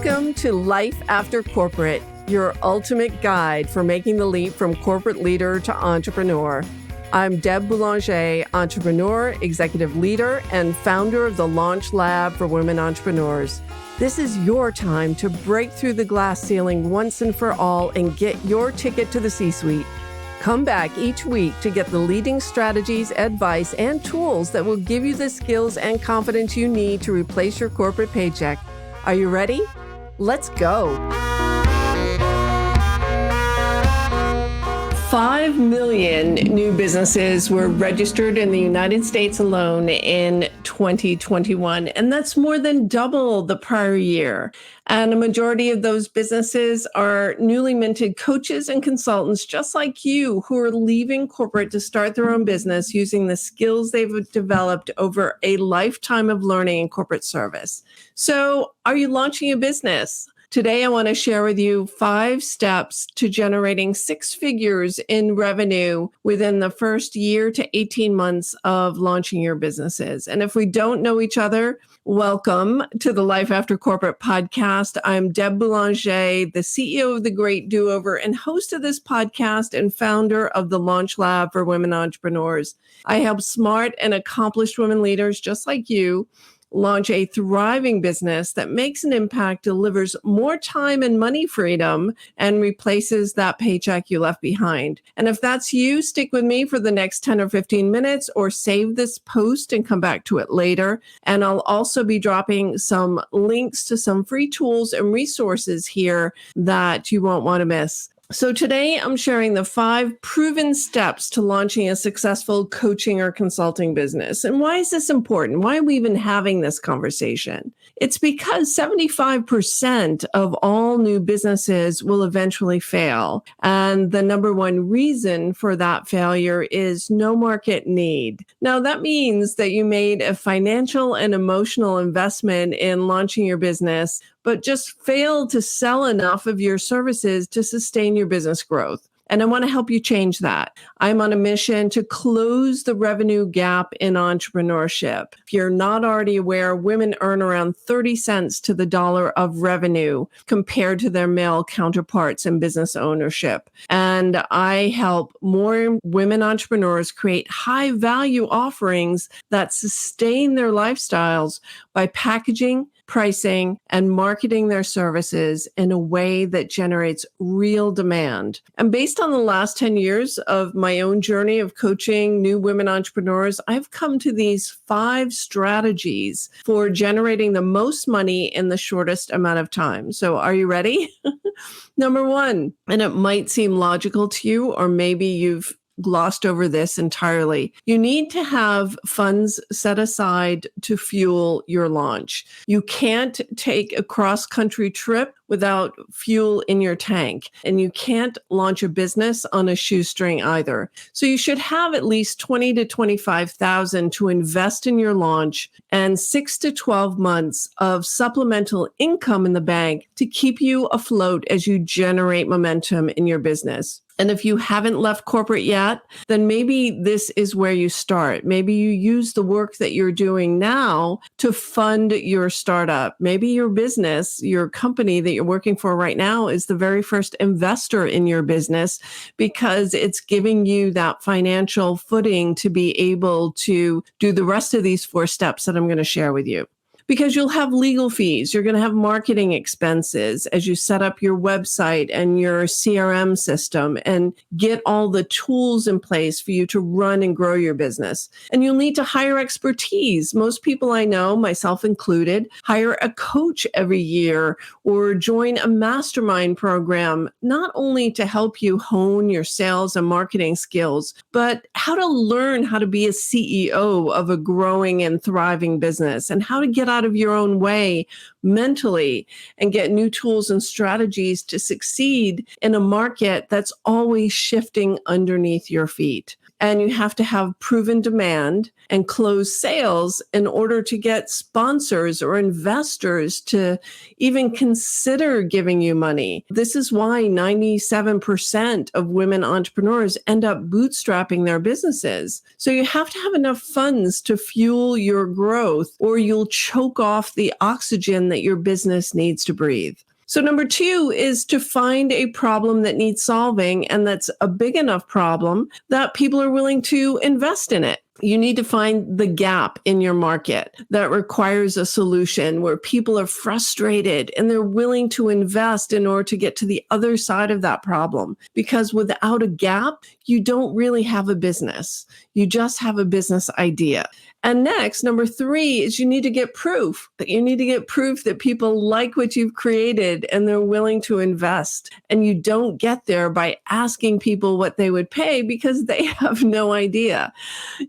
Welcome to Life After Corporate, your ultimate guide for making the leap from corporate leader to entrepreneur. I'm Deb Boulanger, entrepreneur, executive leader, and founder of the Launch Lab for Women Entrepreneurs. This is your time to break through the glass ceiling once and for all and get your ticket to the C-suite. Come back each week to get the leading strategies, advice, and tools that will give you the skills and confidence you need to replace your corporate paycheck. Are you ready? Let's go. 5 million new businesses were registered in the United States alone in 2021, and that's more than double the prior year. And a majority of those businesses are newly minted coaches and consultants just like you who are leaving corporate to start their own business using the skills they've developed over a lifetime of learning in corporate service. So, are you launching a business? Today, I want to share with you 5 steps to generating 6 figures in revenue within the first year to 18 months of launching your businesses. And if we don't know each other, welcome to the Life After Corporate podcast. I'm Deb Boulanger, the CEO of The Great Do-Over and host of this podcast and founder of the Launch Lab for Women Entrepreneurs. I help smart and accomplished women leaders just like you launch a thriving business that makes an impact, delivers more time and money freedom, and replaces that paycheck you left behind. And if that's you, stick with me for the next 10 or 15 minutes or save this post and come back to it later. And I'll also be dropping some links to some free tools and resources here that you won't want to miss. So today I'm sharing the 5 proven steps to launching a successful coaching or consulting business. And why is this important? Why are we even having this conversation? It's because 75% of all new businesses will eventually fail. And the number one reason for that failure is no market need. Now that means that you made a financial and emotional investment in launching your business, but just failed to sell enough of your services to sustain your business growth. And I want to help you change that. I'm on a mission to close the revenue gap in entrepreneurship. If you're not already aware, women earn around 30 cents to the dollar of revenue compared to their male counterparts in business ownership. And I help more women entrepreneurs create high value offerings that sustain their lifestyles by packaging, pricing, and marketing their services in a way that generates real demand. And based on the last 10 years of my own journey of coaching new women entrepreneurs, I've come to these 5 strategies for generating the most money in the shortest amount of time. So are you ready? Number 1, and it might seem logical to you, or maybe you've glossed over this entirely. You need to have funds set aside to fuel your launch. You can't take a cross-country trip without fuel in your tank, and you can't launch a business on a shoestring either. So you should have at least $20,000 to $25,000 to invest in your launch and 6 to 12 months of supplemental income in the bank to keep you afloat as you generate momentum in your business. And if you haven't left corporate yet, then maybe this is where you start. Maybe you use the work that you're doing now to fund your startup. Maybe your business, your company that you're working for right now is the very first investor in your business because it's giving you that financial footing to be able to do the rest of these 4 steps that I'm going to share with you. Because you'll have legal fees, you're going to have marketing expenses as you set up your website and your CRM system and get all the tools in place for you to run and grow your business. And you'll need to hire expertise. Most people I know, myself included, hire a coach every year or join a mastermind program, not only to help you hone your sales and marketing skills, but how to learn how to be a CEO of a growing and thriving business and how to get out of your own way mentally and get new tools and strategies to succeed in a market that's always shifting underneath your feet. and you have to have proven demand and close sales in order to get sponsors or investors to even consider giving you money. This is why 97% of women entrepreneurs end up bootstrapping their businesses. So you have to have enough funds to fuel your growth, or you'll choke off the oxygen that your business needs to breathe. So number 2 is to find a problem that needs solving, and that's a big enough problem that people are willing to invest in it. You need to find the gap in your market that requires a solution where people are frustrated and they're willing to invest in order to get to the other side of that problem. Because without a gap, you don't really have a business. You just have a business idea. And next, number 3 is you need to get proof. You need to get proof that people like what you've created and they're willing to invest. And you don't get there by asking people what they would pay because they have no idea.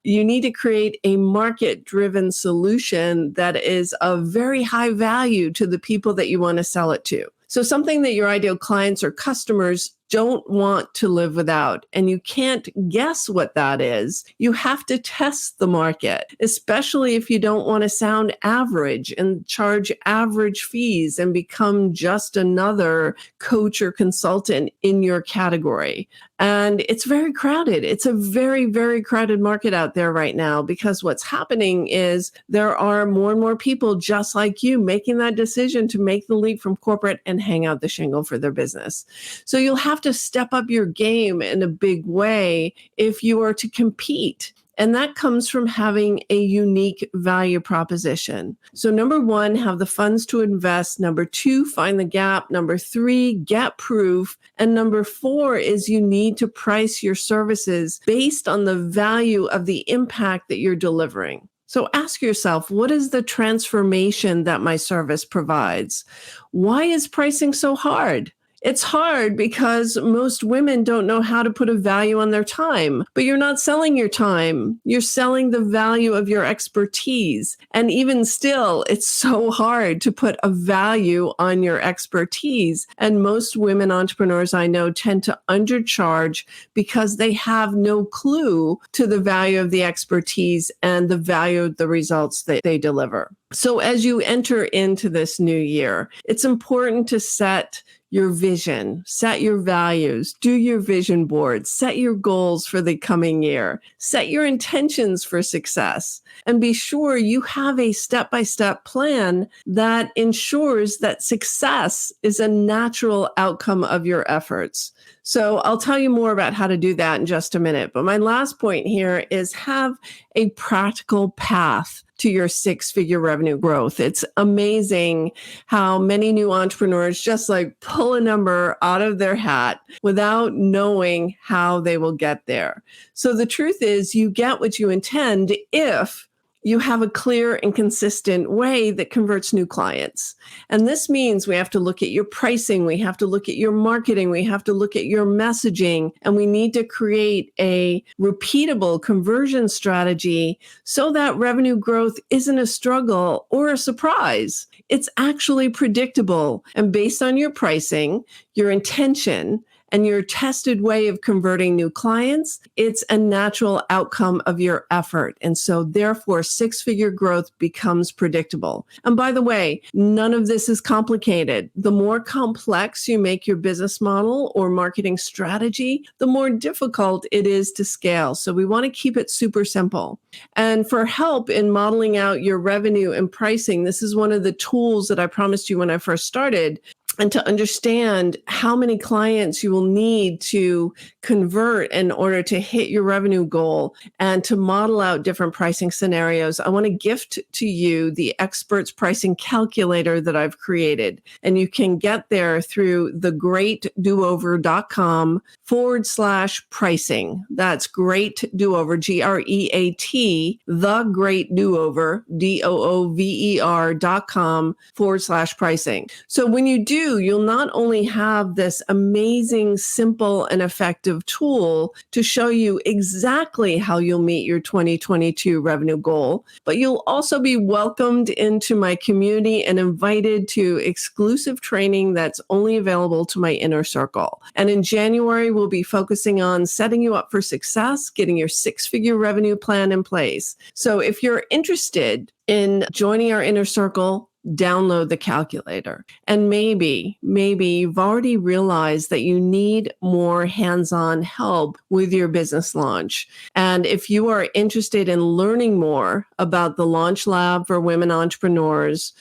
You need to create a market-driven solution that is of very high value to the people that you want to sell it to. So something that your ideal clients or customers don't want to live without, and you can't guess what that is. You have to test the market, especially if you don't want to sound average and charge average fees and become just another coach or consultant in your category. And it's very crowded. It's a very, very crowded market out there right now, because what's happening is there are more and more people just like you making that decision to make the leap from corporate and hang out the shingle for their business. So you'll have to step up your game in a big way if you are to compete. And that comes from having a unique value proposition. So number 1, have the funds to invest. Number 2, find the gap. Number 3, get proof. And number 4 is you need to price your services based on the value of the impact that you're delivering. So ask yourself, what is the transformation that my service provides? Why is pricing so hard? It's hard because most women don't know how to put a value on their time, but you're not selling your time. You're selling the value of your expertise. And even still, it's so hard to put a value on your expertise. And most women entrepreneurs I know tend to undercharge because they have no clue to the value of the expertise and the value of the results that they deliver. So as you enter into this new year, it's important to set your vision, set your values, do your vision board, set your goals for the coming year, set your intentions for success, and be sure you have a step-by-step plan that ensures that success is a natural outcome of your efforts. So I'll tell you more about how to do that in just a minute. But my last point here is have a practical path to your 6-figure revenue growth. It's amazing how many new entrepreneurs just like pull a number out of their hat without knowing how they will get there. So the truth is, you get what you intend if you have a clear and consistent way that converts new clients. And this means we have to look at your pricing, we have to look at your marketing, we have to look at your messaging, and we need to create a repeatable conversion strategy so that revenue growth isn't a struggle or a surprise. It's actually predictable. And based on your pricing, your intention, and your tested way of converting new clients, it's a natural outcome of your effort. And so therefore, 6-figure growth becomes predictable. And by the way, none of this is complicated. The more complex you make your business model or marketing strategy, the more difficult it is to scale. So we want to keep it super simple. And for help in modeling out your revenue and pricing, this is one of the tools that I promised you when I first started. And to understand how many clients you will need to convert in order to hit your revenue goal and to model out different pricing scenarios, I want to gift to you the Experts Pricing Calculator that I've created. And you can get there through thegreatdoover.com/pricing. That's Great Do-Over, GREAT, thegreatdoover, DOOVER.com/pricing. So when you do do, you'll not only have this amazing, simple, and effective tool to show you exactly how you'll meet your 2022 revenue goal, but you'll also be welcomed into my community and invited to exclusive training that's only available to my inner circle. And in January, we'll be focusing on setting you up for success, getting your six-figure revenue plan in place. So if you're interested in joining our inner circle, download the calculator. And maybe you've already realized that you need more hands-on help with your business launch. And if you are interested in learning more about the Launch Lab for Women Entrepreneurs,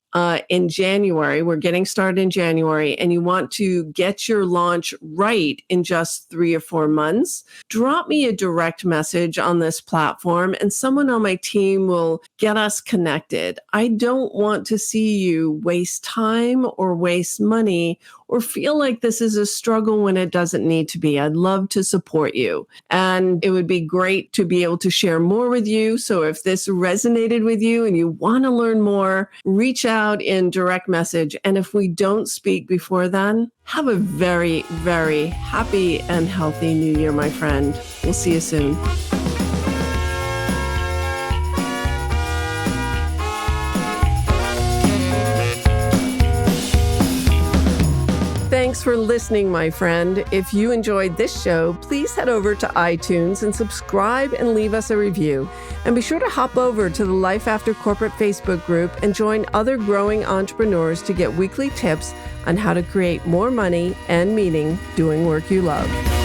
in January, we're getting started in January, and you want to get your launch right in just 3 or 4 months, drop me a direct message on this platform and someone on my team will get us connected. I don't want to see you waste time or waste money or feel like this is a struggle when it doesn't need to be. I'd love to support you. And it would be great to be able to share more with you. So if this resonated with you and you want to learn more, reach out in direct message. And if we don't speak before then, have a very, very happy and healthy new year, my friend. We'll see you soon. Thanks for listening, my friend. If you enjoyed this show, please head over to iTunes and subscribe and leave us a review. And be sure to hop over to the Life After Corporate Facebook group and join other growing entrepreneurs to get weekly tips on how to create more money and meaning doing work you love.